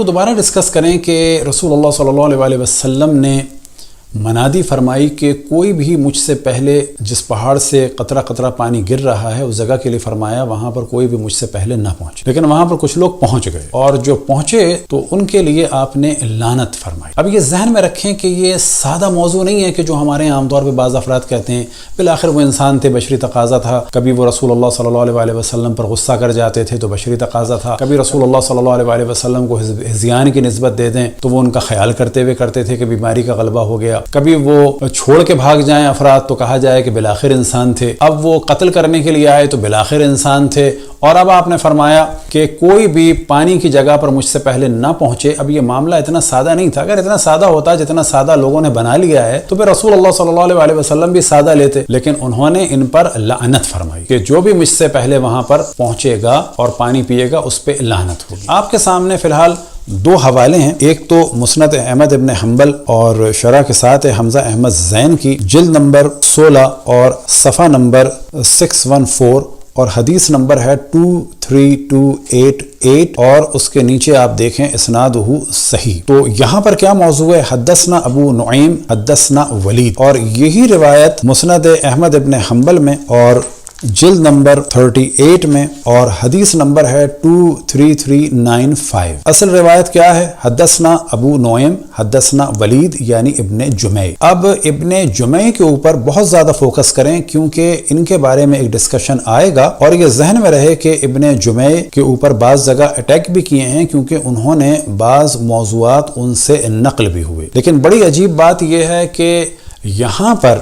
کو دوبارہ ڈسکس کریں کہ رسول اللہ صلی اللہ علیہ وسلم نے منادی فرمائی کہ کوئی بھی مجھ سے پہلے جس پہاڑ سے قطرہ قطرہ پانی گر رہا ہے اس جگہ کے لیے فرمایا وہاں پر کوئی بھی مجھ سے پہلے نہ پہنچے، لیکن وہاں پر کچھ لوگ پہنچ گئے اور جو پہنچے تو ان کے لیے آپ نے لعنت فرمائی۔ اب یہ ذہن میں رکھیں کہ یہ سادہ موضوع نہیں ہے کہ جو ہمارے عام طور پہ بعض افراد کہتے ہیں بالآخر وہ انسان تھے، بشری تقاضا تھا، کبھی وہ رسول اللہ صلی اللہ علیہ وسلم پر غصہ کر جاتے تھے تو بشری تقاضا تھا، کبھی رسول اللہ صلی اللہ علیہ وسلم کو ہذیان کی نسبت دے دیں تو وہ ان کا خیال کرتے ہوئے کرتے تھے کہ بیماری کا غلبہ ہو گیا، کبھی وہ چھوڑ کے بھاگ جائیں افراد تو کہا جائے کہ بالآخر انسان تھے، اب وہ قتل کرنے کے لیے آئے تو بالآخر انسان تھے، اور اب آپ نے فرمایا کہ کوئی بھی پانی کی جگہ پر مجھ سے پہلے نہ پہنچے۔ اب یہ معاملہ اتنا سادہ نہیں تھا، اگر اتنا سادہ ہوتا جتنا سادہ لوگوں نے بنا لیا ہے تو پھر رسول اللہ صلی اللہ علیہ وسلم بھی سادہ لیتے، لیکن انہوں نے ان پر لعنت فرمائی کہ جو بھی مجھ سے پہلے وہاں پر پہنچے گا اور پانی پیے گا اس پہ لعنت ہوگی۔ آپ کے سامنے فی الحال دو حوالے ہیں، ایک تو مسند احمد ابن حنبل اور شرح کے ساتھ حمزہ احمد زین کی جلد نمبر 16 اور صفحہ نمبر 614 اور حدیث نمبر ہے 23288 اور اس کے نیچے آپ دیکھیں اسنادہ صحیح۔ تو یہاں پر کیا موضوع ہے؟ حدثنا ابو نعیم حدثنا ولید، اور یہی روایت مسند احمد ابن حنبل میں اور جلد نمبر 38 میں اور حدیث نمبر ہے 23395۔ اصل روایت کیا ہے؟ حدثنا ابو نعیم حدثنا ولید یعنی ابن جمع۔ اب ابن جمع کے اوپر بہت زیادہ فوکس کریں کیونکہ ان کے بارے میں ایک ڈسکشن آئے گا، اور یہ ذہن میں رہے کہ ابن جمع کے اوپر بعض جگہ اٹیک بھی کیے ہیں کیونکہ انہوں نے بعض موضوعات ان سے نقل بھی ہوئے، لیکن بڑی عجیب بات یہ ہے کہ یہاں پر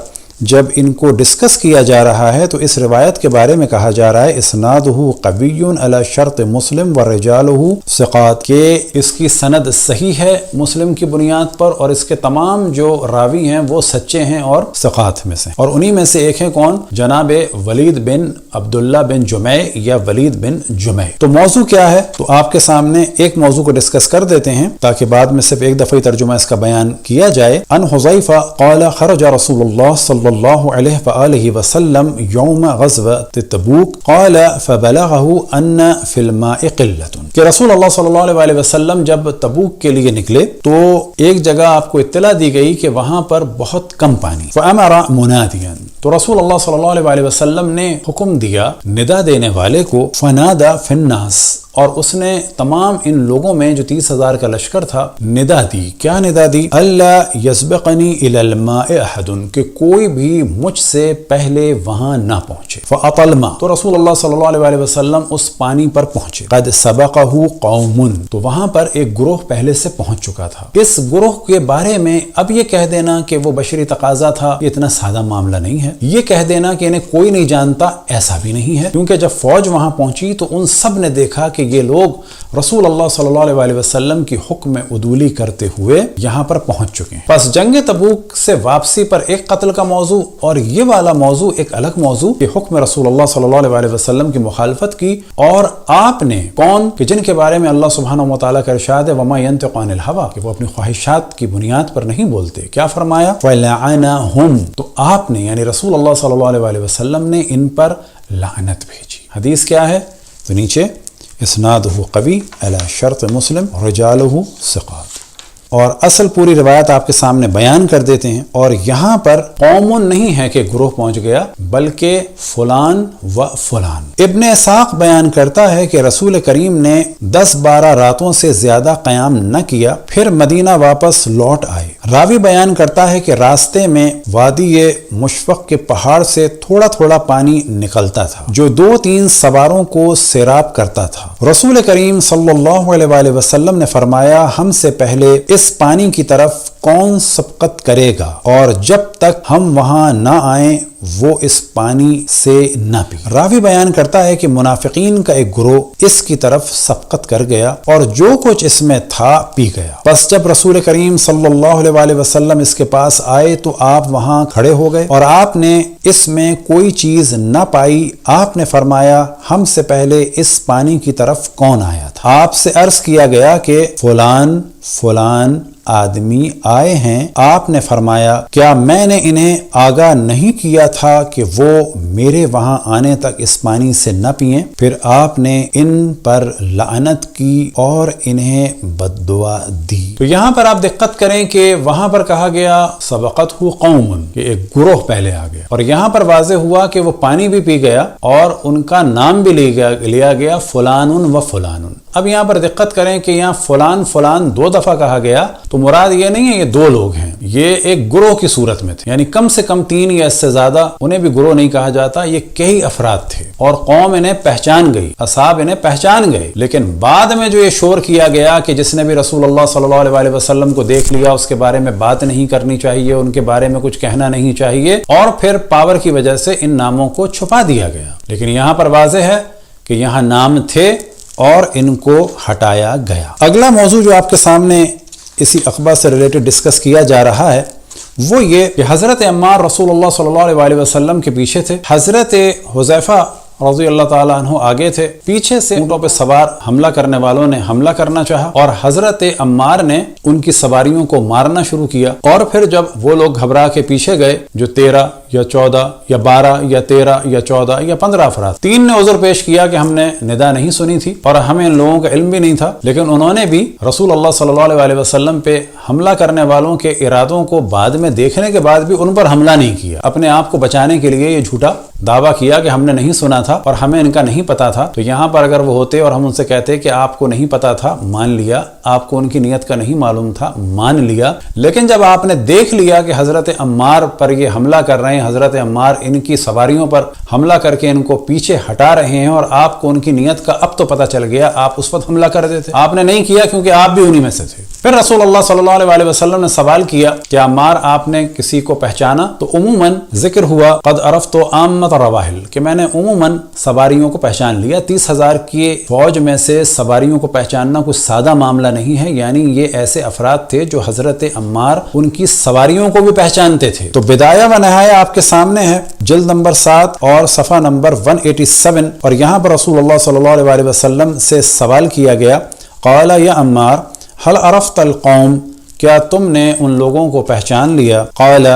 جب ان کو ڈسکس کیا جا رہا ہے تو اس روایت کے بارے میں کہا جا رہا ہے اسنادہ قوی علی شرط مسلم ورجالہ ثقات، کہ اس کی سند صحیح ہے مسلم کی بنیاد پر اور اس کے تمام جو راوی ہیں وہ سچے ہیں اور ثقات میں سے، اور انہی میں سے ایک ہے کون؟ جناب ولید بن عبداللہ بن جمع یا ولید بن جمع۔ تو موضوع کیا ہے؟ تو آپ کے سامنے ایک موضوع کو ڈسکس کر دیتے ہیں تاکہ بعد میں صرف ایک دفعہ ترجمہ اس کا بیان کیا جائے۔ ان حذیفہ قال خرج رسول اللہ صلی اللہ علیہ وآلہ وسلم یوم غزوۃ تبوک قال فبلغه ان فی الماء قلۃ، کہ رسول اللہ صلی اللہ علیہ وسلم جب تبوک کے لیے نکلے تو ایک جگہ آپ کو اطلاع دی گئی کہ وہاں پر بہت کم پانی، فامر منادیا، تو رسول اللہ صلی اللہ علیہ وسلم نے حکم دیا ندا دینے والے کو، فنادى فی الناس، اور اس نے تمام ان لوگوں میں جو 30,000 کا لشکر تھا ندا دی۔ کیا ندا دی؟ اللہ یسبقنی الی الماء احد، کہ کوئی بھی مجھ سے پہلے وہاں نہ پہنچے، فاطل الماء، تو رسول اللہ صلی اللہ علیہ وسلم اس پانی پر پہنچے، قد سبقہ قوم، تو وہاں پر ایک گروہ پہلے سے پہنچ چکا تھا۔ اس گروہ کے بارے میں اب یہ کہہ دینا کہ وہ بشری تقاضا تھا یہ اتنا سادہ معاملہ نہیں ہے، یہ کہہ دینا کہ انہیں کوئی نہیں جانتا ایسا بھی نہیں ہے، کیونکہ جب فوج وہاں پہنچی تو ان سب نے دیکھا کہ یہ لوگ رسول اللہ صلی اللہ علیہ وسلم کی حکم عدولی کرتے ہوئے یہاں پر پہنچ چکے ہیں۔ پس جنگ تبوک سے واپسی پر ایک قتل کا موضوع اور یہ والا موضوع ایک الگ موضوع کہ حکم رسول اللہ صلی اللہ علیہ وسلم کی مخالفت کی، اور آپ نے کون کہ جن کے بارے میں اللہ سبحانہ و تعالیٰ کا ارشاد ہے وما ينطق عن الهوى، کہ وہ اپنی خواہشات کی بنیاد پر نہیں بولتے، کیا فرمایا؟ فلعنهم، تو آپ نے یعنی رسول اللہ صلی اللہ علیہ وسلم نے ان پر لعنت بھیجی۔ حدیث کیا ہے؟ تو نیچے اسنادہ قوی علی شرط مسلم رجالہ ثقات، اور اصل پوری روایت آپ کے سامنے بیان کر دیتے ہیں، اور یہاں پر قوم نہیں ہے کہ گروہ پہنچ گیا بلکہ فلان و فلان۔ ابن اسحاق بیان کرتا ہے کہ رسول کریم نے 10-12 راتوں سے زیادہ قیام نہ کیا، پھر مدینہ واپس لوٹ آئے۔ راوی بیان کرتا ہے کہ راستے میں وادی مشفق کے پہاڑ سے تھوڑا تھوڑا پانی نکلتا تھا جو 2-3 سواروں کو سیراب کرتا تھا۔ رسول کریم صلی اللہ علیہ وسلم نے فرمایا ہم سے پہلے اس پانی کی طرف کون سبقت کرے گا، اور جب تک ہم وہاں نہ آئیں وہ اس پانی سے نہ پی۔ راوی بیان کرتا ہے کہ منافقین کا ایک گروہ اس کی طرف سبقت کر گیا اور جو کچھ اس میں تھا پی گیا۔ بس جب رسول کریم صلی اللہ علیہ وسلم اس کے پاس آئے تو آپ وہاں کھڑے ہو گئے اور آپ نے اس میں کوئی چیز نہ پائی۔ آپ نے فرمایا ہم سے پہلے اس پانی کی طرف کون آیا تھا؟ آپ سے عرض کیا گیا کہ فلان فلان آدمی آئے ہیں، آپ نے فرمایا کیا میں نے انہیں آگاہ نہیں کیا تھا کہ وہ میرے وہاں آنے تک اس پانی سے نہ پئیں؟ پھر آپ نے ان پر لعنت کی اور انہیں بد دعا دی۔ تو یہاں پر آپ دقت کریں کہ وہاں پر کہا گیا سبقتہ قوم، کہ ایک گروہ پہلے آ گیا، اور یہاں پر واضح ہوا کہ وہ پانی بھی پی گیا اور ان کا نام بھی لیا گیا فلان و فلان۔ اب یہاں پر دقت کریں کہ یہاں فلان فلان 2 دفعہ کہا گیا، تو مراد یہ نہیں ہے یہ 2 لوگ ہیں، یہ ایک گروہ کی صورت میں تھے، یعنی کم سے کم 3 یا اس سے زیادہ، انہیں بھی گروہ نہیں کہا جاتا، یہ کئی افراد تھے، اور قوم انہیں پہچان گئی، اصحاب انہیں پہچان گئے۔ لیکن بعد میں جو یہ شور کیا گیا کہ جس نے بھی رسول اللہ صلی اللہ علیہ وسلم کو دیکھ لیا اس کے بارے میں بات نہیں کرنی چاہیے، ان کے بارے میں کچھ کہنا نہیں چاہیے، اور پھر پاور کی وجہ سے ان ناموں کو چھپا دیا گیا۔ لیکن یہاں پر واضح ہے کہ یہاں نام تھے اور ان کو ہٹایا گیا۔ اگلا موضوع جو آپ کے سامنے اسی عقبہ سے ریلیٹڈ ڈسکس کیا جا رہا ہے وہ یہ کہ حضرت عمار رسول اللہ صلی اللہ علیہ وسلم کے پیچھے تھے، حضرت حذیفہ رضی اللہ تعالیٰ عنہ آگے تھے، پیچھے سے اونٹوں پہ سوار حملہ کرنے والوں نے حملہ کرنا چاہا اور حضرت عمار نے ان کی سواریوں کو مارنا شروع کیا، اور پھر جب وہ لوگ گھبرا کے پیچھے گئے، جو 13 یا 14 یا 12 یا 13 یا 14 یا 15 افراد، 3 نے عذر پیش کیا کہ ہم نے ندا نہیں سنی تھی اور ہمیں ان لوگوں کا علم بھی نہیں تھا، لیکن انہوں نے بھی رسول اللہ صلی اللہ علیہ وسلم پہ حملہ کرنے والوں کے ارادوں کو بعد میں دیکھنے کے بعد بھی ان پر حملہ نہیں کیا، اپنے آپ کو بچانے کے لیے یہ جھوٹا دعویٰ کیا کہ ہم نے نہیں سنا تھا اور ہمیں ان کا نہیں پتا تھا۔ تو یہاں پر اگر وہ ہوتے اور ہم ان سے کہتے کہ آپ کو نہیں پتا تھا، مان لیا، آپ کو ان کی نیت کا نہیں معلوم تھا، مان لیا، لیکن جب آپ نے دیکھ لیا کہ حضرت عمار پر یہ حملہ کر رہے ہیں، حضرت عمار ان کی سواریوں پر حملہ کر کے ان کو پیچھے ہٹا رہے ہیں، اور آپ کو ان کی نیت کا اب تو پتا چل گیا، آپ اس وقت حملہ کر دیتے، آپ نے نہیں کیا کیونکہ آپ بھی انہی میں سے تھے۔ پھر رسول اللہ صلی اللہ علیہ وسلم نے سوال کیا کہ عمار آپ نے کسی کو پہچانا؟ تو عموماً ذکر ہوا قد عرفت عامۃ الرواحل، کہ میں نے عموماً سواریوں کو پہچان لیا۔ 30,000 کی فوج میں سے سواریوں کو پہچاننا کوئی سادہ معاملہ نہیں ہے، یعنی یہ ایسے افراد تھے جو حضرت عمار ان کی سواریوں کو بھی پہچانتے تھے۔ تو بدایہ و نہایہ آپ کے سامنے ہے، جلد نمبر 7 اور صفحہ نمبر 187، اور یہاں پر رسول اللہ صلی اللہ علیہ وسلم سے سوال کیا گیا، قال یا عمار هل عرفت القوم، کیا تم نے ان لوگوں کو پہچان لیا؟ قال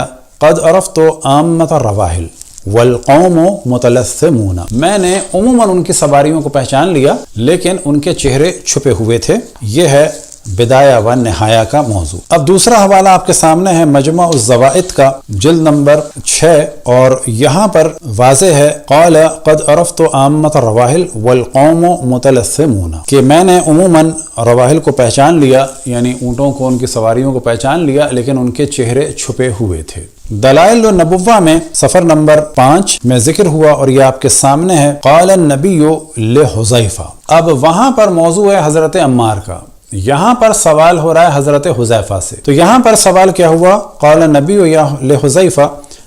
قد عرفت عامۃ الرواحل والقوم متلثمون، میں نے عموماً ان کی سواریوں کو پہچان لیا لیکن ان کے چہرے چھپے ہوئے تھے۔ یہ ہے بدایہ و نہایہ کا موضوع۔ اب دوسرا حوالہ آپ کے سامنے ہے مجمع الزوائد کا، جلد نمبر 6، اور یہاں پر واضح ہے قال قد عرفت عامۃ الرواحل والقوم متلثمون، کہ میں نے عموماً رواحل کو پہچان لیا، یعنی اونٹوں کو، ان کی سواریوں کو پہچان لیا لیکن ان کے چہرے چھپے ہوئے تھے۔ دلائل النبوہ میں صفحہ نمبر 5 میں ذکر ہوا، اور یہ آپ کے سامنے ہے قال النبی لحذیفہ۔ اب وہاں پر موضوع ہے حضرت عمار کا، یہاں پر سوال ہو رہا ہے حضرت حذیفہ سے۔ تو یہاں پر سوال کیا ہوا؟ قال النبی لحذیفہ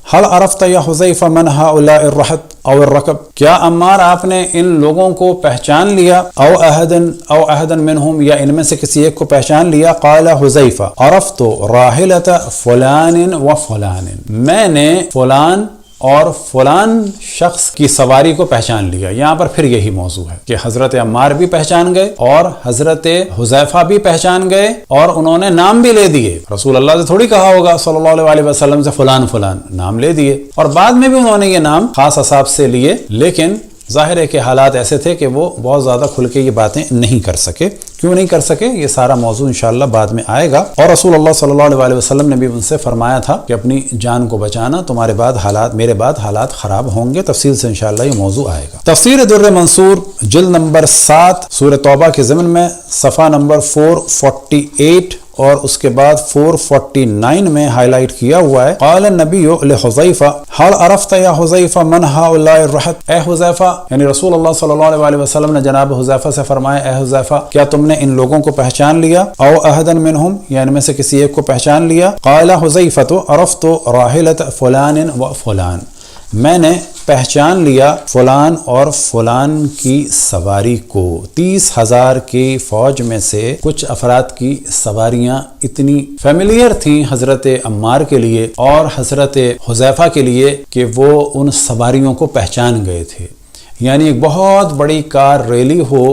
هل عرفت یا حذیفہ من هؤلاء الرہط او الرکب، کیا عمار آپ نے ان لوگوں کو پہچان لیا؟ او احدا منہم، یا ان میں سے کسی ایک کو پہچان لیا؟ قال حذیفہ عرفت راحلۃ فلان و فلان، میں نے فلان اور فلان شخص کی سواری کو پہچان لیا۔ یہاں پر پھر یہی موضوع ہے کہ حضرت عمار بھی پہچان گئے اور حضرت حذیفہ بھی پہچان گئے، اور انہوں نے نام بھی لے دیے۔ رسول اللہ سے تھوڑی کہا ہوگا صلی اللہ علیہ وسلم سے فلان فلان، نام لے دیے، اور بعد میں بھی انہوں نے یہ نام خاص اصحاب سے لیے، لیکن ظاہر ہے کہ حالات ایسے تھے کہ وہ بہت زیادہ کھل کے یہ باتیں نہیں کر سکے۔ کیوں نہیں کر سکے؟ یہ سارا موضوع انشاءاللہ بعد میں آئے گا، اور رسول اللہ صلی اللہ علیہ وسلم نے بھی ان سے فرمایا تھا کہ اپنی جان کو بچانا، تمہارے بعد حالات، میرے بعد حالات خراب ہوں گے۔ تفصیل سے انشاءاللہ یہ موضوع آئے گا۔ تفسیر در منصور جلد نمبر 7 سورہ توبہ کے ضمن میں صفحہ نمبر 448 اور اس کے بعد 449 میں ہائی لائٹ کیا ہوا ہے قال النبی لحذیفہ هل عرفت یا حذیفہ من هؤلاء الرہط، اے حذیفہ، یعنی رسول اللہ صلی اللہ علیہ وسلم نے جناب حذیفہ سے فرمایا، اے حذیفہ کیا تم نے ان لوگوں کو پہچان لیا؟ او احدا منہم، یا ان میں سے کسی ایک کو پہچان لیا؟ قال حذیفہ عرفت راحلۃ فلان و فلان، میں نے پہچان لیا فلان اور فلان کی سواری کو۔ 30,000 کی فوج میں سے کچھ افراد کی سواریاں اتنی فیملیئر تھیں حضرت عمار کے لیے اور حضرت حذیفہ کے لیے کہ وہ ان سواریوں کو پہچان گئے تھے۔ یعنی ایک بہت بڑی کار ریلی ہو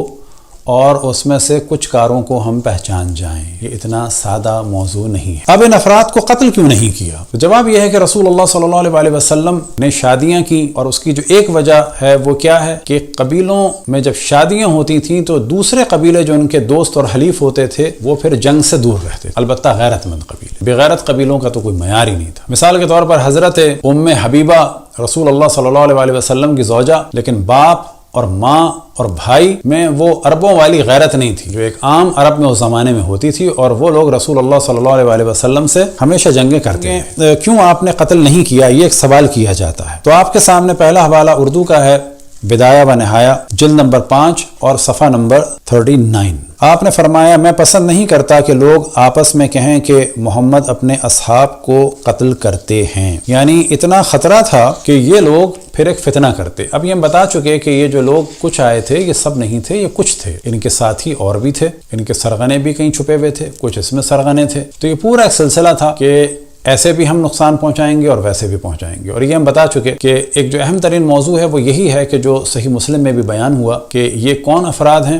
اور اس میں سے کچھ کاروں کو ہم پہچان جائیں. یہ اتنا سادہ موضوع نہیں ہے. اب ان افراد کو قتل کیوں نہیں کیا؟ تو جواب یہ ہے کہ رسول اللہ صلی اللہ علیہ وسلم نے شادیاں کی، اور اس کی جو ایک وجہ ہے وہ کیا ہے کہ قبیلوں میں جب شادیاں ہوتی تھیں تو دوسرے قبیلے جو ان کے دوست اور حلیف ہوتے تھے وہ پھر جنگ سے دور رہتے. البتہ غیرت مند قبیلے، بغیرت قبیلوں کا تو کوئی معیار ہی نہیں تھا. مثال کے طور پر حضرت ام حبیبہ رسول اللہ صلی اللہ علیہ وسلم کی زوجہ، لیکن باپ اور ماں اور بھائی میں وہ عربوں والی غیرت نہیں تھی جو ایک عام عرب میں اس زمانے میں ہوتی تھی، اور وہ لوگ رسول اللہ صلی اللہ علیہ وسلم سے ہمیشہ جنگیں کرتے ہیں. کیوں آپ نے قتل نہیں کیا؟ یہ ایک سوال کیا جاتا ہے. تو آپ کے سامنے پہلا حوالہ اردو کا ہے، بدایہ و نہایہ، جلد نمبر 5 اور صفحہ نمبر 39. آپ نے فرمایا میں پسند نہیں کرتا کہ لوگ آپس میں کہیں کہ محمد اپنے اصحاب کو قتل کرتے ہیں. یعنی اتنا خطرہ تھا کہ یہ لوگ پھر ایک فتنہ کرتے. اب یہ ہم بتا چکے کہ یہ جو لوگ کچھ آئے تھے یہ سب نہیں تھے، یہ کچھ تھے. ان کے ساتھی اور بھی تھے، ان کے سرغنے بھی کہیں چھپے ہوئے تھے، کچھ اس میں سرغنے تھے. تو یہ پورا ایک سلسلہ تھا کہ ایسے بھی ہم نقصان پہنچائیں گے اور ویسے بھی پہنچائیں گے. اور یہ ہم بتا چکے کہ ایک جو اہم ترین موضوع ہے وہ یہی ہے کہ جو صحیح مسلم میں بھی بیان ہوا کہ یہ کون افراد ہیں.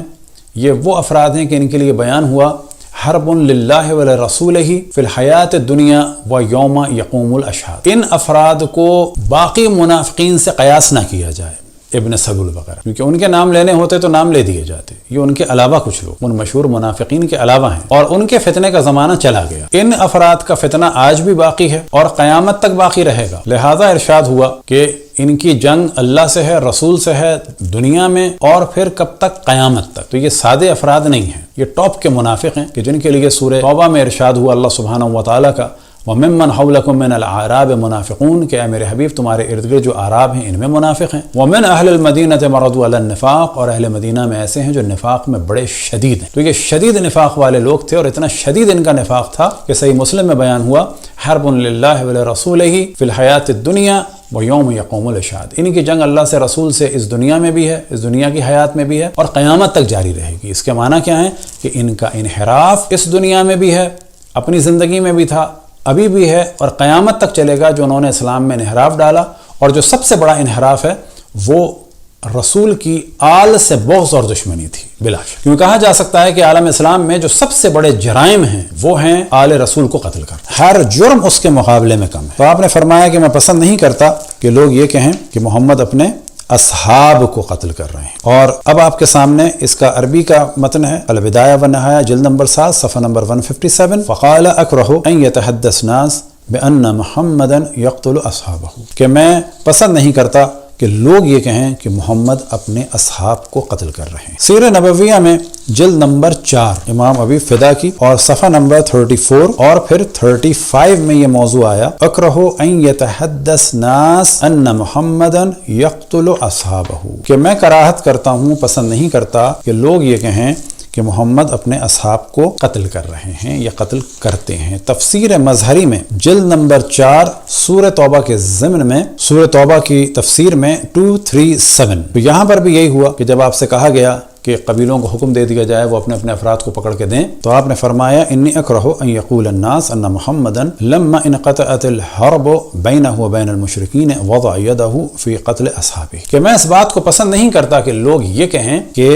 یہ وہ افراد ہیں کہ ان کے لیے بیان ہوا حرب للہ ولرسولہ فی الحیات الدنیا و یوم یقوم الاشہاد. ان افراد کو باقی منافقین سے قیاس نہ کیا جائے، ابن سلول وغیرہ، کیونکہ ان کے نام لینے ہوتے تو نام لے دیے جاتے. یہ ان کے علاوہ کچھ لوگ، ان مشہور منافقین کے علاوہ ہیں، اور ان کے فتنے کا زمانہ چلا گیا. ان افراد کا فتنہ آج بھی باقی ہے اور قیامت تک باقی رہے گا. لہذا ارشاد ہوا کہ ان کی جنگ اللہ سے ہے، رسول سے ہے، دنیا میں، اور پھر کب تک؟ قیامت تک. تو یہ سادے افراد نہیں ہیں، یہ ٹاپ کے منافق ہیں کہ جن کے لیے سورہ توبہ میں ارشاد ہوا اللہ سبحانہ و تعالیٰ کا وَمِمَّنْ حَوْلَكُمْ مِنَ الْأَعْرَابِ مُنَافِقُونَ، کہ اے میرے حبیب تمہارے ارد گرد جو اعراب ہیں ان میں منافق ہیں. وَمِنْ أَهْلِ الْمَدِينَةِ مَرَضُوا عَلَى النِّفَاقِ، اور اہل مدینہ میں ایسے ہیں جو نفاق میں بڑے شدید ہیں. تو یہ شدید نفاق والے لوگ تھے، اور اتنا شدید ان کا نفاق تھا کہ صحیح مسلم میں بیان ہوا حرب للہ ولرسولہ فی الحیات الدنیا ویوم یقوم الاشہاد. ان کی جنگ اللہ سے، رسول سے اس دنیا میں بھی ہے، اس دنیا کی حیات میں بھی ہے، اور قیامت تک جاری رہے گی. اس کے معنی کیا ہے کہ ان کا انحراف اس دنیا میں بھی ہے، اپنی زندگی میں بھی تھا، ابھی بھی ہے، اور قیامت تک چلے گا. جو انہوں نے اسلام میں انحراف ڈالا، اور جو سب سے بڑا انحراف ہے وہ رسول کی آل سے بغض اور دشمنی تھی بلا شک. کیوں کہا جا سکتا ہے کہ عالم اسلام میں جو سب سے بڑے جرائم ہیں وہ ہیں آل رسول کو قتل کرنا. ہر جرم اس کے مقابلے میں کم ہے. تو آپ نے فرمایا کہ میں پسند نہیں کرتا کہ لوگ یہ کہیں کہ محمد اپنے اصحاب کو قتل کر رہے ہیں. اور اب آپ کے سامنے اس کا عربی کا متن ہے، البدایہ والنہایہ، جلد نمبر 7 صفحہ نمبر 157. فقال اکرہ ان یتحدث ناس بان محمدا یقتل اصحابہ، کہ میں پسند نہیں کرتا کہ لوگ یہ کہیں کہ محمد اپنے اصحاب کو قتل کر رہے ہیں. سیرہ نبویہ میں جلد نمبر 4 امام ابی فدا کی اور صفحہ نمبر 34 اور پھر 35 میں یہ موضوع آیا اکرہ ان یتحدث ناس ان محمدا یقتل اصحابہ، کہ میں کراہت کرتا ہوں، پسند نہیں کرتا کہ لوگ یہ کہیں کہ محمد اپنے اصحاب کو قتل کر رہے ہیں یا قتل کرتے ہیں. تفسیر مظہری میں جلد نمبر 4 سورہ توبہ کے ضمن میں، سورہ توبہ کی تفسیر میں 237. تو یہاں پر بھی یہی ہوا کہ جب آپ سے کہا گیا کہ قبیلوں کو حکم دے دیا جائے وہ اپنے اپنے افراد کو پکڑ کے دیں، تو آپ نے فرمایا انی اکرہ ان یقول الناس ان محمدا لما انقطعت الحرب بینہ وبین المشرکین وضع یدہ فی قتل اصحابہ، کہ میں اس بات کو پسند نہیں کرتا کہ لوگ یہ کہیں کہ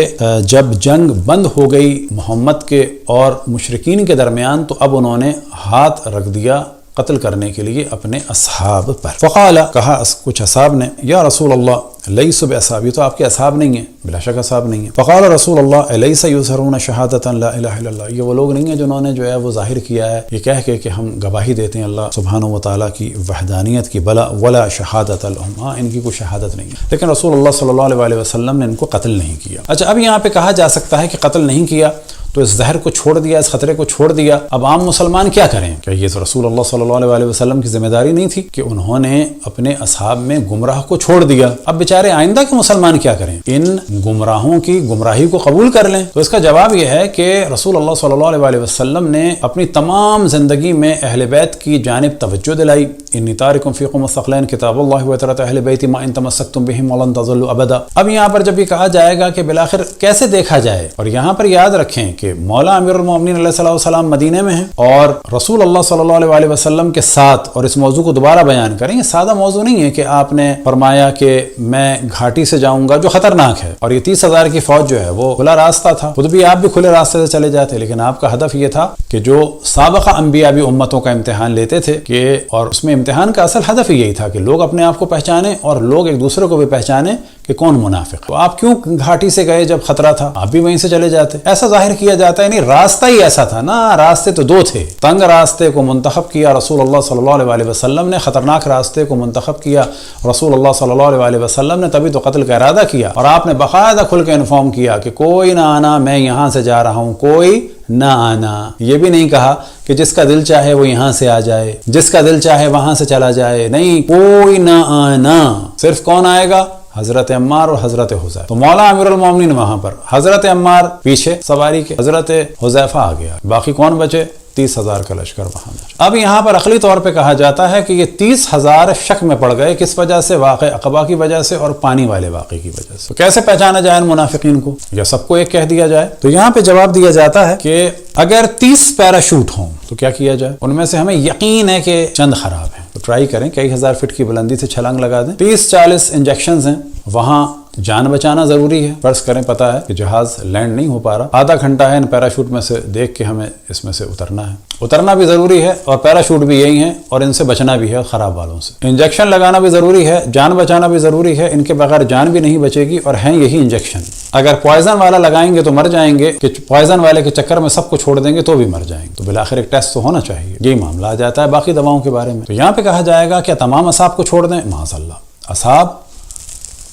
جب جنگ بند ہو گئی محمد کے اور مشرکین کے درمیان تو اب انہوں نے ہاتھ رکھ دیا قتل کرنے کے لیے اپنے اصحاب پر. فقال، کہا کچھ اصحاب نے، یا رسول اللہ لیس باصحاب، یہ تو آپ کے اصحاب نہیں ہیں، بلا شک اصحاب نہیں ہیں. فقال رسول اللہ الیس یظہرون شہادۃ لا الہ الا اللہ، یہ وہ لوگ نہیں ہیں جنہوں نے جو ہے وہ ظاہر کیا ہے یہ کہہ کے کہ ہم گواہی دیتے ہیں اللہ سبحانہ و تعالیٰ کی وحدانیت کی، بلا ولا شہادت لہم، ان کی کوئی شہادت نہیں ہے، لیکن رسول اللہ صلی اللہ علیہ وسلم نے ان کو قتل نہیں کیا. اچھا، اب یہاں پہ کہا جا سکتا ہے کہ قتل نہیں کیا تو اس زہر کو چھوڑ دیا، اس خطرے کو چھوڑ دیا، اب عام مسلمان کیا کریں؟ کہ یہ تو رسول اللہ صلی اللہ علیہ وسلم کی ذمہ داری نہیں تھی کہ انہوں نے اپنے اصحاب میں گمراہ کو چھوڑ دیا، اب بیچارے آئندہ کے مسلمان کیا کریں؟ ان گمراہوں کی گمراہی کو قبول کر لیں؟ تو اس کا جواب یہ ہے کہ رسول اللہ صلی اللہ علیہ وسلم نے اپنی تمام زندگی میں اہل بیت کی جانب توجہ دلائی، انی تارکم فیکم الثقلین کتاب اللہ و طاعت اہل بیتی ما ان تمسکتم بہم ولن تضلوا ابدا۔ اب یہاں پر جب یہ کہا جائے گا کہ بالآخر کیسے دیکھا جائے، اور یہاں پر یاد رکھیں کہ مولا امیر المومنین علیہ الصلوۃ والسلام مدینے میں ہیں اور رسول اللہ صلی اللہ علیہ وسلم کے ساتھ، اور اس موضوع کو دوبارہ بیان کریں، یہ سادہ موضوع نہیں ہے کہ آپ نے فرمایا کہ میں گھاٹی سے جاؤں گا جو خطرناک ہے، اور یہ 30,000 کی فوج جو ہے وہ کھلا راستہ تھا، خود بھی آپ بھی کھلے راستے سے چلے جاتے، لیکن آپ کا ہدف یہ تھا کہ جو سابقہ انبیاء بھی امتوں کا امتحان لیتے تھے کہ، اور اس میں امتحان کا اصل ہدف یہی تھا کہ لوگ اپنے آپ کو پہچانیں اور لوگ ایک دوسرے کو بھی پہچانیں کہ کون منافق ہے۔ تو آپ کیوں گھاٹی سے گئے جب خطرہ تھا؟ آپ بھی وہیں سے چلے جاتے۔ ایسا ظاہر کیا جاتا ہے، نہیں راستہ ہی ایسا تھا نا، راستے تو دو تھے، تنگ راستے کو منتخب کیا رسول اللہ صلی اللہ علیہ وسلم نے، خطرناک راستے کو منتخب کیا رسول اللہ صلی اللہ علیہ وسلم نے، تبھی تو قتل کا ارادہ کیا، اور آپ نے باقاعدہ کھل کے انفارم کیا کہ کوئی نہ آنا، میں یہاں سے جا رہا ہوں، کوئی نہ آنا۔ یہ بھی نہیں کہا کہ جس کا دل چاہے وہ یہاں سے آ جائے، جس کا دل چاہے وہاں سے چلا جائے، نہیں، کوئی نہ آنا۔ صرف کون آئے گا؟ حضرت عمار اور حضرت حذیفہ۔ تو مولا امیر المومنین وہاں پر، حضرت عمار پیچھے سواری کے، حضرت حذیفہ آ گیا، باقی کون بچے؟ 30,000 کا لشکر وہاں بچا۔ اب یہاں پر عقلی طور پہ کہا جاتا ہے کہ یہ 30,000 شک میں پڑ گئے، کس وجہ سے؟ واقع عقبہ کی وجہ سے اور پانی والے واقعے کی وجہ سے۔ تو کیسے پہچانا جائے ان منافقین کو، یا سب کو ایک کہہ دیا جائے؟ تو یہاں پہ جواب دیا جاتا ہے کہ اگر 30 پیراشوٹ ہوں تو کیا کیا جائے؟ ان میں سے ہمیں یقین ہے کہ چند خراب ہیں، تو ٹرائی کریں کئی ہزار فٹ کی بلندی سے چھلانگ لگا دیں۔ 30-40 انجیکشنز ہیں، وہاں جان بچانا ضروری ہے۔ فرض کریں پتہ ہے کہ جہاز لینڈ نہیں ہو پا رہا، آدھا گھنٹہ ہے ان پیراشوٹ میں سے دیکھ کے ہمیں اس میں سے اترنا ہے، اترنا بھی ضروری ہے، اور پیراشوٹ بھی یہی ہیں، اور ان سے بچنا بھی ہے خراب والوں سے۔ انجیکشن لگانا بھی ضروری ہے، جان بچانا بھی ضروری ہے، ان کے بغیر جان بھی نہیں بچے گی، اور ہیں یہی انجیکشن۔ اگر پوائزن والا لگائیں گے تو مر جائیں گے، کہ پوائزن والے کے چکر میں سب کو چھوڑ دیں گے تو بھی مر جائیں گے، تو بالآخر ایک ٹیسٹ تو ہونا چاہیے۔ یہی معاملہ آ جاتا ہے باقی دواؤں کے بارے میں۔ تو یہاں پہ کہا جائے گا کیا تمام اصحاب کو چھوڑ دیں؟ معاذ اللہ، اصحاب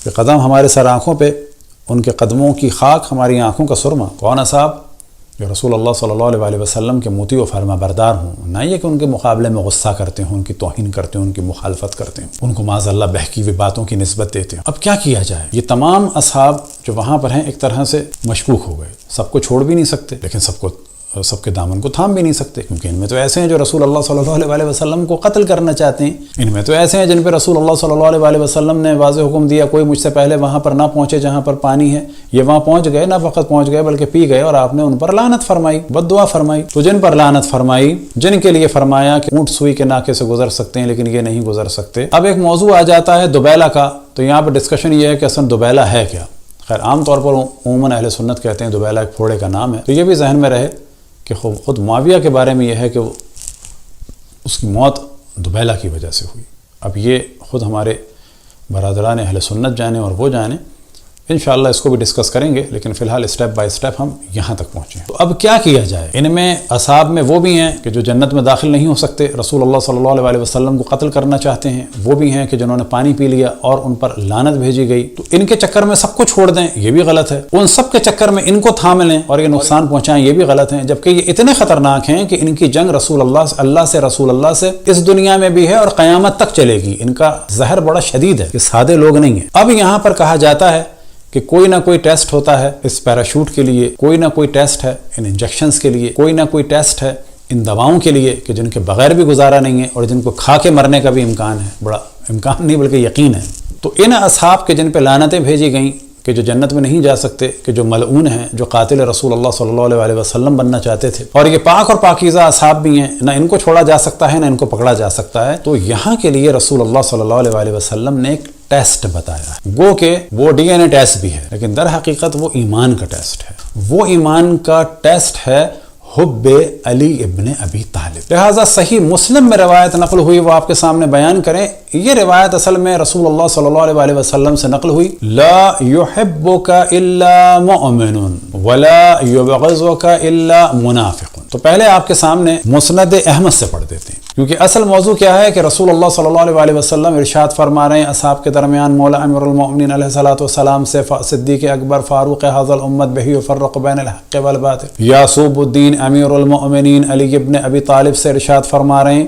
کے قدم ہمارے سر آنکھوں پہ، ان کے قدموں کی خاک ہماری آنکھوں کا سرما۔ کون اصحاب؟ جو رسول اللہ صلی اللہ علیہ وسلم کے مطیع و فرما بردار ہوں، نہ یہ کہ ان کے مقابلے میں غصہ کرتے ہوں، ان کی توہین کرتے ہوں، ان کی مخالفت کرتے ہیں، ان کو معاذ اللہ بہکی ہوئی باتوں کی نسبت دیتے ہیں۔ اب کیا کیا جائے؟ یہ تمام اصحاب جو وہاں پر ہیں ایک طرح سے مشکوک ہو گئے، سب کو چھوڑ بھی نہیں سکتے، لیکن سب کے دامن کو تھام بھی نہیں سکتے، کیونکہ ان میں تو ایسے ہیں جو رسول اللہ صلی اللہ علیہ وسلم کو قتل کرنا چاہتے ہیں، ان میں تو ایسے ہیں جن پہ رسول اللہ صلی اللہ علیہ وسلم نے واضح حکم دیا کوئی مجھ سے پہلے وہاں پر نہ پہنچے جہاں پر پانی ہے۔ یہ وہاں پہنچ گئے، نہ فقط پہنچ گئے بلکہ پی گئے، اور آپ نے ان پر لعنت فرمائی، بد دعا فرمائی۔ تو جن پر لعنت فرمائی، جن کے لیے فرمایا کہ اونٹ سوئی کے ناکے سے گزر سکتے ہیں لیکن یہ نہیں گزر سکتے۔ اب ایک موضوع آ جاتا ہے دوبیلہ کا، تو یہاں پر ڈسکشن یہ ہے کہ اصل دوبیلہ ہے کیا؟ خیر عام طور پر عموماً اہل سنت کہتے ہیں دوبیلہ ایک پھوڑے کا نام ہے، تو یہ بھی ذہن میں رہے کہ خود معاویہ کے بارے میں یہ ہے کہ اس کی موت دوبیلہ کی وجہ سے ہوئی۔ اب یہ خود ہمارے برادران اہل سنت جانیں اور وہ جانیں، انشاءاللہ اس کو بھی ڈسکس کریں گے، لیکن فی الحال اسٹیپ بائی اسٹیپ ہم یہاں تک پہنچے ہیں۔ تو اب کیا کیا جائے؟ ان میں اصحاب میں وہ بھی ہیں کہ جو جنت میں داخل نہیں ہو سکتے، رسول اللہ صلی اللہ علیہ وسلم کو قتل کرنا چاہتے ہیں، وہ بھی ہیں کہ جنہوں نے پانی پی لیا اور ان پر لعنت بھیجی گئی، تو ان کے چکر میں سب کو چھوڑ دیں، یہ بھی غلط ہے۔ ان سب کے چکر میں ان کو تھام لیں اور یہ نقصان پہنچائیں، یہ بھی غلط ہے، جبکہ یہ اتنے خطرناک ہیں کہ ان کی جنگ رسول اللہ سے اس دنیا میں بھی ہے اور قیامت تک چلے گی۔ ان کا زہر بڑا شدید ہے، یہ سادے لوگ نہیں ہیں۔ اب یہاں پر کہا جاتا ہے کہ کوئی نہ کوئی ٹیسٹ ہوتا ہے اس پیراشوٹ کے لیے، کوئی نہ کوئی ٹیسٹ ہے ان انجیکشنز کے لیے، کوئی نہ کوئی ٹیسٹ ہے ان دواؤں کے لیے کہ جن کے بغیر بھی گزارا نہیں ہے اور جن کو کھا کے مرنے کا بھی امکان ہے، بڑا امکان نہیں بلکہ یقین ہے۔ تو ان اصحاب کے جن پہ لعنتیں بھیجی گئیں کہ جو جنت میں نہیں جا سکتے، کہ جو ملعون ہیں، جو قاتل رسول اللہ صلی اللہ علیہ وسلم بننا چاہتے تھے، اور یہ پاک اور پاکیزہ اصحاب بھی ہیں، نہ ان کو چھوڑا جا سکتا ہے نہ ان کو پکڑا جا سکتا ہے۔ تو یہاں کے لیے رسول اللہ صلی اللہ علیہ وسلم نے ایک ٹیسٹ بتایا ہے، گو کہ وہ ڈی این اے ٹیسٹ بھی ہے، لیکن در حقیقت وہ ایمان کا ٹیسٹ ہے۔ وہ ایمان کا ٹیسٹ ہے حب علی ابن ابی طالب۔ لہٰذا صحیح مسلم میں روایت نقل ہوئی، وہ آپ کے سامنے بیان کریں۔ یہ روایت اصل میں رسول اللہ صلی اللہ علیہ وسلم سے نقل ہوئی، لا يحبك الا مؤمن ولا يبغضك الا منافق۔ تو پہلے آپ کے سامنے مسند احمد سے پڑھ دیتے ہیں، کیونکہ اصل موضوع کیا ہے کہ رسول اللہ صلی اللہ علیہ وسلم ارشاد فرما رہے ہیں اصحاب کے درمیان مولا امیر المؤمنین علیہ الصلوۃ والسلام سے صدیق اکبر فاروق ھذا الامت بہ یفرق بین الحق والباطل، یعصوب الدین امیر المؤمنین علی ابن ابی طالب سے ارشاد فرما رہے ہیں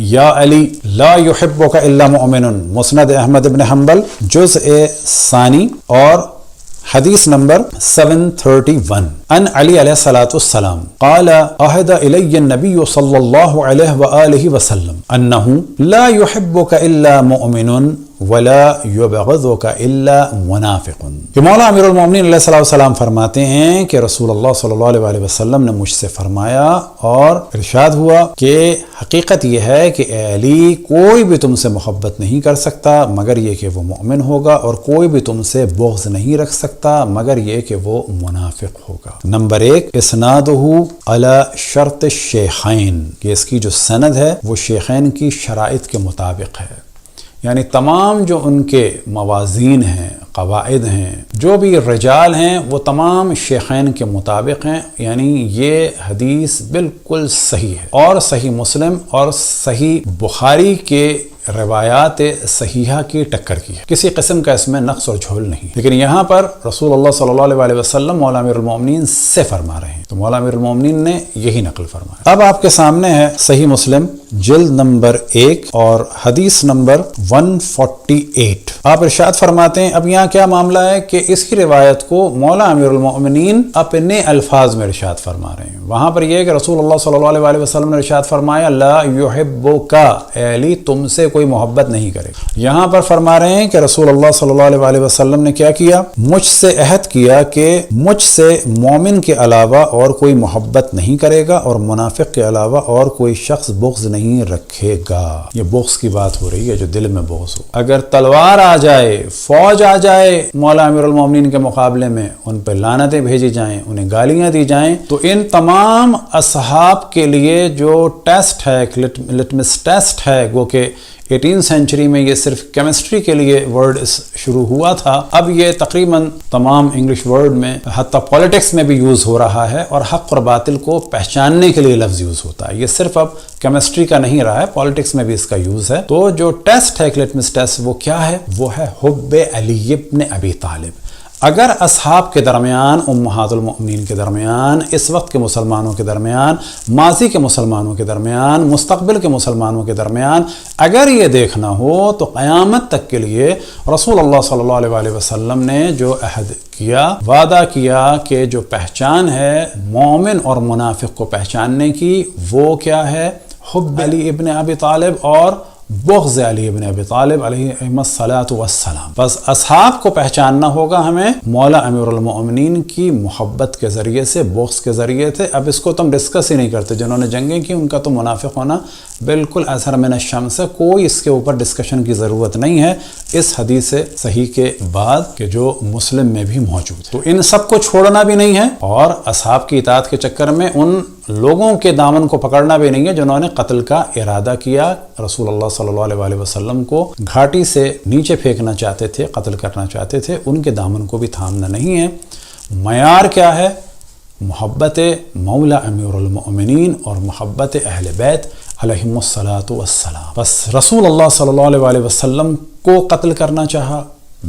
یا علی لا يحبك الا مؤمن، مسند احمد ابن حنبل جزء ثانی اور حدیث نمبر 731 ان علی علیہ الصلوۃ والسلام قال عهد الی النبی صلی اللہ علیہ وآلہ وسلم انه لا يحبك الا مؤمن ولا يبغضك الا منافق. کہ مولا امیر المومنین علیہ الصلوۃ والسلام فرماتے ہیں کہ رسول اللہ صلی اللہ علیہ وآلہ وسلم نے مجھ سے فرمایا اور ارشاد ہوا کہ حقیقت یہ ہے کہ اے علی کوئی بھی تم سے محبت نہیں کر سکتا مگر یہ کہ وہ مومن ہوگا، اور کوئی بھی تم سے بغض نہیں رکھ سکتا مگر یہ کہ وہ منافق ہوگا. نمبر 1 اسنادہ علی شرط الشیخین، کہ اس کی جو سند ہے وہ شیخین کی شرائط کے مطابق ہے، یعنی تمام جو ان کے موازین ہیں، قواعد ہیں، جو بھی رجال ہیں وہ تمام شیخین کے مطابق ہیں، یعنی یہ حدیث بالکل صحیح ہے اور صحیح مسلم اور صحیح بخاری کے روایات صحیحہ کی ٹکر کی ہے، کسی قسم کا اس میں نقص اور جھول نہیں. لیکن یہاں پر رسول اللہ صلی اللہ علیہ وآلہ وسلم مولا امیر المومنین سے فرما رہے ہیں، تو مولا امیر المومنین نے یہی نقل فرمایا. اب آپ کے سامنے ہے صحیح مسلم جلد نمبر 1 اور حدیث نمبر 148. آپ ارشاد فرماتے ہیں، اب یہاں کیا معاملہ ہے کہ اس کی روایت کو مولا امیر المومنین اپنے الفاظ میں ارشاد فرما رہے ہیں. وہاں پر یہ ہے کہ رسول اللہ صلی اللہ علیہ وآلہ وسلم نے ارشاد فرمایا لا یحبک، اے علی تم سے کوئی محبت نہیں کرے. یہاں پر فرما رہے ہیں کہ رسول اللہ صلی اللہ علیہ وآلہ وسلم نے کیا کیا؟ مجھ سے عہد کیا کہ مجھ سے مومن کے علاوہ اور کوئی محبت نہیں کرے گا اور منافق کے علاوہ اور کوئی شخص بغض نہیں رکھے گا. یہ بغض کی بات ہو رہی ہے، جو دل میں بغض ہو. اگر تلوار آ جائے، فوج آ جائے مولا امیر المومنین کے مقابلے میں، ان پہ لعنتیں بھیجی جائیں، انہیں گالیاں دی جائیں، تو ان تمام اصحاب کے لیے جو ٹیسٹ ہے، لٹمس ٹیسٹ ہے، وہ کہ 18 سینچری میں یہ صرف کیمسٹری کے لیے ورڈ شروع ہوا تھا، اب یہ تقریباً تمام انگلش ورڈ میں حتیٰ پالیٹکس میں بھی یوز ہو رہا ہے، اور حق اور باطل کو پہچاننے کے لیے لفظ یوز ہوتا ہے. یہ صرف اب کیمسٹری کا نہیں رہا ہے، پالیٹکس میں بھی اس کا یوز ہے. تو جو ٹیسٹ ہے لٹمس ٹیسٹ، وہ کیا ہے؟ وہ ہے حب علی ابن ابی طالب. اگر اصحاب کے درمیان، امہات المؤمنین کے درمیان، اس وقت کے مسلمانوں کے درمیان، ماضی کے مسلمانوں کے درمیان، مستقبل کے مسلمانوں کے درمیان اگر یہ دیکھنا ہو، تو قیامت تک کے لیے رسول اللہ صلی اللہ علیہ وآلہ وسلم نے جو عہد کیا، وعدہ کیا کہ جو پہچان ہے مومن اور منافق کو پہچاننے کی، وہ کیا ہے؟ حب علی ابن ابی طالب اور بغض علی ابن ابی طالب علیہ الصلاۃ والسلام. بس اصحاب کو پہچاننا ہوگا ہمیں مولا امیر المؤمنین کی محبت کے ذریعے سے، بغض کے ذریعے سے. اب اس کو تو ہم ڈسکس ہی نہیں کرتے، جنہوں نے جنگیں کی ان کا تو منافق ہونا بالکل اثر من الشمس ہے، کوئی اس کے اوپر ڈسکشن کی ضرورت نہیں ہے اس حدیث صحیح کے بعد کہ جو مسلم میں بھی موجود ہے. تو ان سب کو چھوڑنا بھی نہیں ہے اور اصحاب کی اطاعت کے چکر میں ان لوگوں کے دامن کو پکڑنا بھی نہیں ہے جنہوں نے قتل کا ارادہ کیا، رسول اللہ صلی اللہ علیہ وآلہ وسلم کو گھاٹی سے نیچے پھینکنا چاہتے تھے، قتل کرنا چاہتے تھے، ان کے دامن کو بھی تھامنا نہیں ہے. معیار کیا ہے؟ محبت مولا امیر المؤمنین اور محبت اہل بیت علیہم الصلاۃ والسلام. بس رسول اللہ صلی اللہ علیہ وآلہ وسلم کو قتل کرنا چاہا،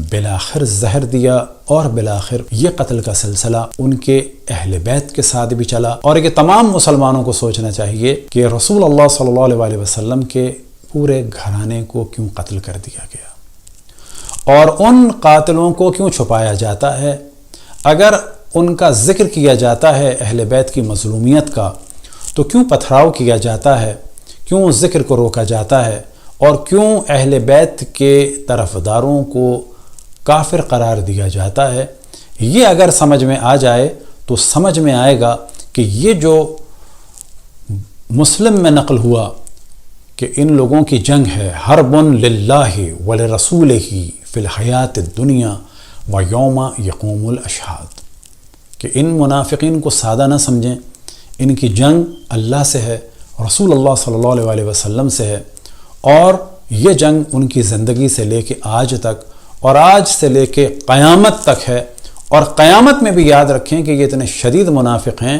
بالآخر زہر دیا، اور بالآخر یہ قتل کا سلسلہ ان کے اہل بیت کے ساتھ بھی چلا. اور یہ تمام مسلمانوں کو سوچنا چاہیے کہ رسول اللہ صلی اللہ علیہ وآلہ وسلم کے پورے گھرانے کو کیوں قتل کر دیا گیا، اور ان قاتلوں کو کیوں چھپایا جاتا ہے. اگر ان کا ذکر کیا جاتا ہے اہل بیت کی مظلومیت کا، تو کیوں پتھراؤ کیا جاتا ہے، کیوں ذکر کو روکا جاتا ہے، اور کیوں اہل بیت کے طرفداروں کو کافر قرار دیا جاتا ہے. یہ اگر سمجھ میں آ جائے تو سمجھ میں آئے گا کہ یہ جو مسلم میں نقل ہوا کہ ان لوگوں کی جنگ ہے حرب للہ ولرسولہ فی الحیات الدنیا ویوم یقوم الاشہاد، کہ ان منافقین کو سادہ نہ سمجھیں، ان کی جنگ اللہ سے ہے، رسول اللہ صلی اللہ علیہ وآلہ وسلم سے ہے، اور یہ جنگ ان کی زندگی سے لے کے آج تک اور آج سے لے کے قیامت تک ہے. اور قیامت میں بھی یاد رکھیں کہ یہ اتنے شدید منافق ہیں،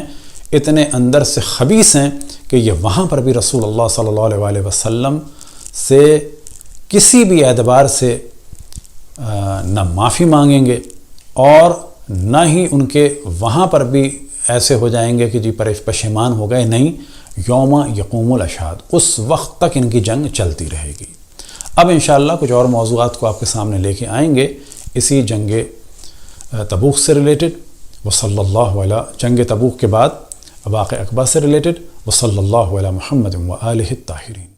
اتنے اندر سے خبیث ہیں کہ یہ وہاں پر بھی رسول اللہ صلی اللہ علیہ وآلہ وسلم سے کسی بھی اعتبار سے نہ معافی مانگیں گے، اور نہ ہی ان کے وہاں پر بھی ایسے ہو جائیں گے کہ جی پشیمان ہو گئے. نہیں، یوم یقوم الاشہاد، اس وقت تک ان کی جنگ چلتی رہے گی. اب انشاءاللہ کچھ اور موضوعات کو آپ کے سامنے لے کے آئیں گے اسی جنگ تبوک سے ریلیٹڈ، وصلی اللہ علی جنگ تبوک کے بعد واقعہ عقبہ سے ریلیٹڈ، وصلی اللہ علی محمد و آلہ الطاہرین۔